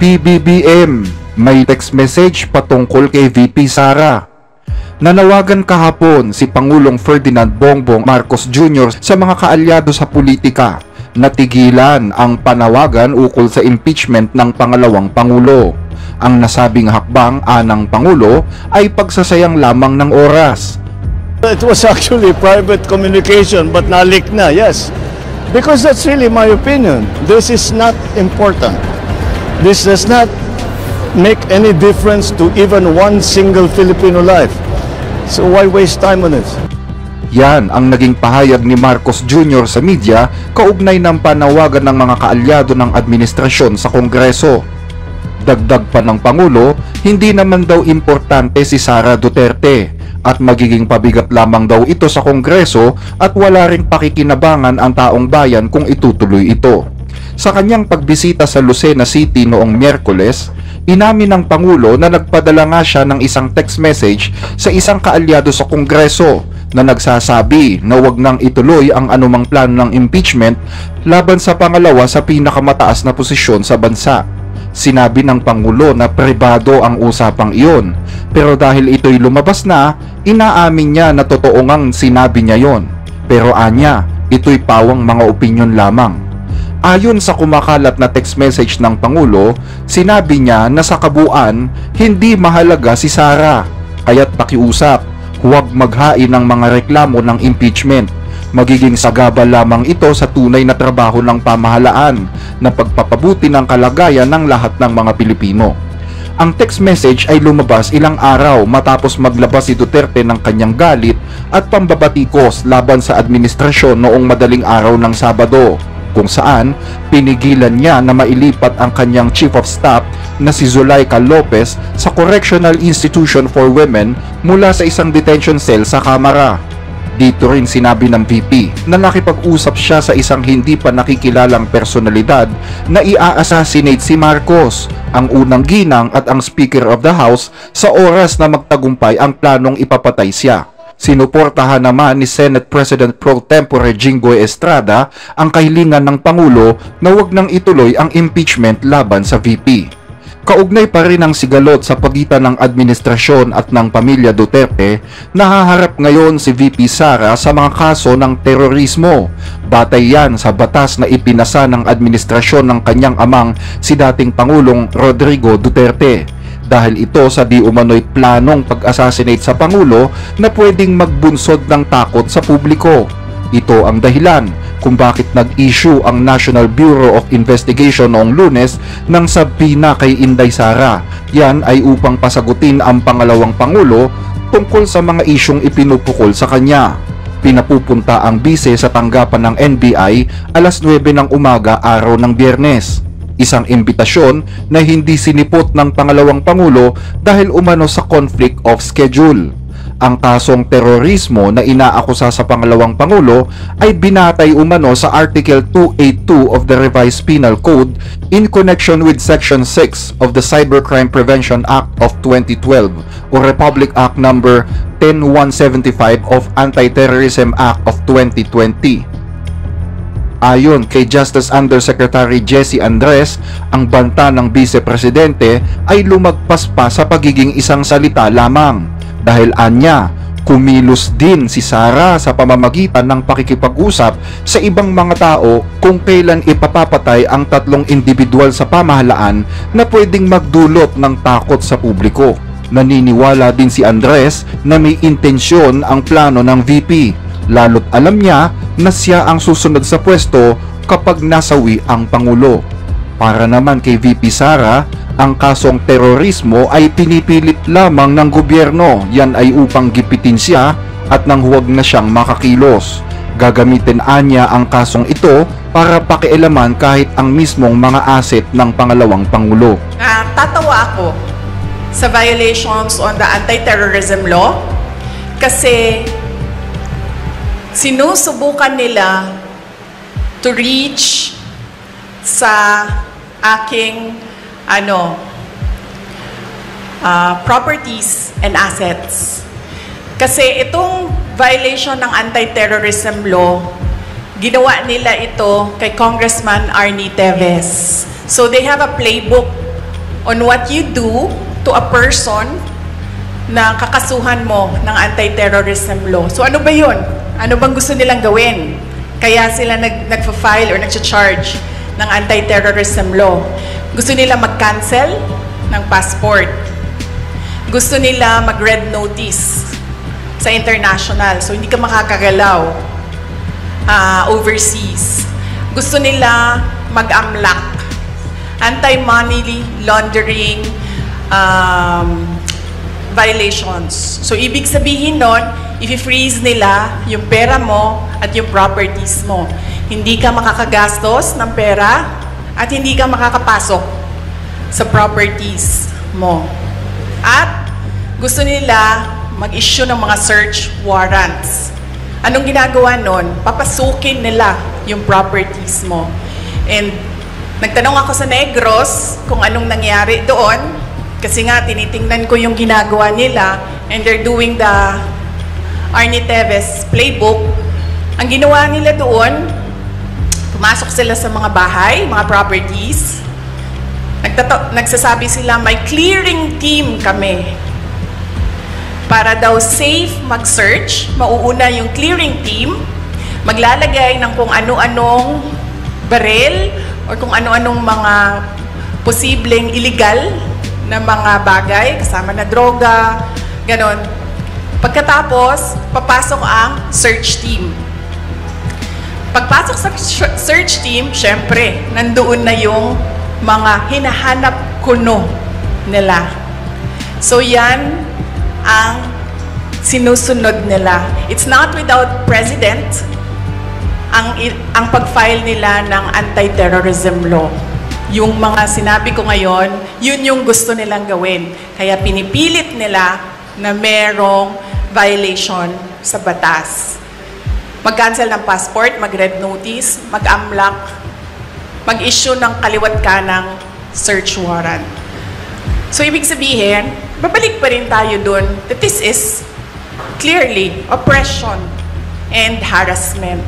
PBBM, may text message patungkol kay VP Sara. Nanawagan kahapon si Pangulong Ferdinand Bongbong Marcos Jr. sa mga kaalyado sa politika na tigilan ang panawagan ukol sa impeachment ng pangalawang Pangulo. Ang nasabing hakbang ng Pangulo ay pagsasayang lamang ng oras. It was actually private communication but nalik na, yes. Because that's really my opinion. This is not important. This does not make any difference to even one single Filipino life. So why waste time on it? Yan ang naging pahayag ni Marcos Jr. sa media kaugnay ng panawagan ng mga kaalyado ng administrasyon sa Kongreso. Dagdag pa ng Pangulo, hindi naman daw importante si Sara Duterte at magiging pabigat lamang daw ito sa Kongreso at wala ring pakikinabangan ang taong bayan kung itutuloy ito. Sa kanyang pagbisita sa Lucena City noong Miyerkules, inamin ng Pangulo na nagpadala nga siya ng isang text message sa isang kaalyado sa Kongreso na nagsasabi na wag nang ituloy ang anumang plano ng impeachment laban sa pangalawa sa pinakamataas na posisyon sa bansa. Sinabi ng Pangulo na pribado ang usapang iyon, pero dahil ito'y lumabas na, inaamin niya na totoo ngang sinabi niya yon. Pero anya, ito'y pawang mga opinyon lamang. Ayon sa kumakalat na text message ng Pangulo, sinabi niya na sa kabuuan, hindi mahalaga si Sara, kaya't pakiusap, huwag maghain ng mga reklamo ng impeachment. Magiging sagabal lamang ito sa tunay na trabaho ng pamahalaan na pagpapabuti ng kalagayan ng lahat ng mga Pilipino. Ang text message ay lumabas ilang araw matapos maglabas si Duterte ng kanyang galit at pambabatikos laban sa administrasyon noong madaling araw ng Sabado, kung saan pinigilan niya na mailipat ang kanyang Chief of Staff na si Zulaika Lopez sa Correctional Institution for Women mula sa isang detention cell sa Kamara. Dito rin sinabi ng VP na nakipag-usap siya sa isang hindi pa nakikilalang personalidad na i-assassinate si Marcos, ang unang ginang at ang Speaker of the House sa oras na magtagumpay ang planong ipapatay siya. Sinuportahan naman ni Senate President Pro Tempore Jinggoy Estrada ang kahilingan ng Pangulo na wag nang ituloy ang impeachment laban sa VP. Kaugnay pa rin ang sigalot sa pagitan ng administrasyon at ng pamilya Duterte, nahaharap ngayon si VP Sara sa mga kaso ng terorismo. Batay yan sa batas na ipinasa ng administrasyon ng kanyang amang si dating Pangulong Rodrigo Duterte. Dahil ito sa di umano'y planong pag-assassinate sa Pangulo na pwedeng magbunsod ng takot sa publiko. Ito ang dahilan kung bakit nag-issue ang National Bureau of Investigation noong Lunes ng sabina kay Inday Sara. Yan ay upang pasagutin ang pangalawang Pangulo tungkol sa mga isyong ipinupukol sa kanya. Pinapupunta ang bise sa tanggapan ng NBI alas 9 ng umaga araw ng Biyernes. Isang imbitasyon na hindi sinipot ng pangalawang Pangulo dahil umano sa conflict of schedule. Ang kasong terorismo na inaakusa sa pangalawang Pangulo ay binatay umano sa Article 282 of the Revised Penal Code in connection with Section 6 of the Cybercrime Prevention Act of 2012 o Republic Act No. 10175 of Anti-Terrorism Act of 2020. Ayon kay Justice Undersecretary Jessie Andres, ang banta ng Vice Presidente ay lumagpas pa sa pagiging isang salita lamang. Dahil anya, kumilos din si Sara sa pamamagitan ng pakikipag-usap sa ibang mga tao kung kailan ipapapatay ang tatlong individual sa pamahalaan na pwedeng magdulot ng takot sa publiko. Naniniwala din si Andres na may intensyon ang plano ng VP, lalo't alam niya na siya ang susunod sa pwesto kapag nasawi ang Pangulo. Para naman kay VP Sara, ang kasong terorismo ay pinipilit lamang ng gobyerno. Yan ay upang gipitin siya at nang huwag na siyang makakilos. Gagamitin anya ang kasong ito para pakialaman kahit ang mismong mga asset ng pangalawang Pangulo. Tatawa ako sa violations on the anti-terrorism law kasi sinusubukan nila to reach sa aking properties and assets. Kasi itong violation ng anti-terrorism law, ginawa nila ito kay Congressman Arnie Teves. So they have a playbook on what you do to a person na kakasuhan mo ng anti-terrorism law. So ano ba yun? Ano bang gusto nilang gawin? Kaya sila nagfa-file or nag-charge ng anti-terrorism law. Gusto nila mag-cancel ng passport. Gusto nila mag-red notice sa international. So hindi ka makakagalaw overseas. Gusto nila mag-amlak. Anti-money laundering violations. So, ibig sabihin nun, i-freeze nila yung pera mo at yung properties mo. Hindi ka makakagastos ng pera at hindi ka makakapasok sa properties mo. At gusto nila mag-issue ng mga search warrants. Anong ginagawa nun? Papasukin nila yung properties mo. And nagtanong ako sa Negros kung anong nangyari doon. Kasi nga, tinitingnan ko yung ginagawa nila and they're doing the Arnie Teves playbook. Ang ginawa nila doon, pumasok sila sa mga bahay, mga properties. Nagsasabi sila, may clearing team kami. Para daw safe mag-search, mauuna yung clearing team, maglalagay ng kung ano-anong baril or kung ano-anong mga posibleng illegal na mga bagay, kasama na droga, ganon. Pagkatapos, papasok ang search team. Pagpasok sa search team, syempre, nandoon na yung mga hinahanap kuno nila. So yan ang sinusunod nila. It's not without precedent ang pag-file nila ng anti-terrorism law. Yung mga sinabi ko ngayon, yun yung gusto nilang gawin. Kaya pinipilit nila na merong violation sa batas. Mag-cancel ng passport, mag-red notice, mag-amlak, mag-issue ng kaliwat kanang search warrant. So, ibig sabihin, babalik pa rin tayo dun that this is clearly oppression and harassment.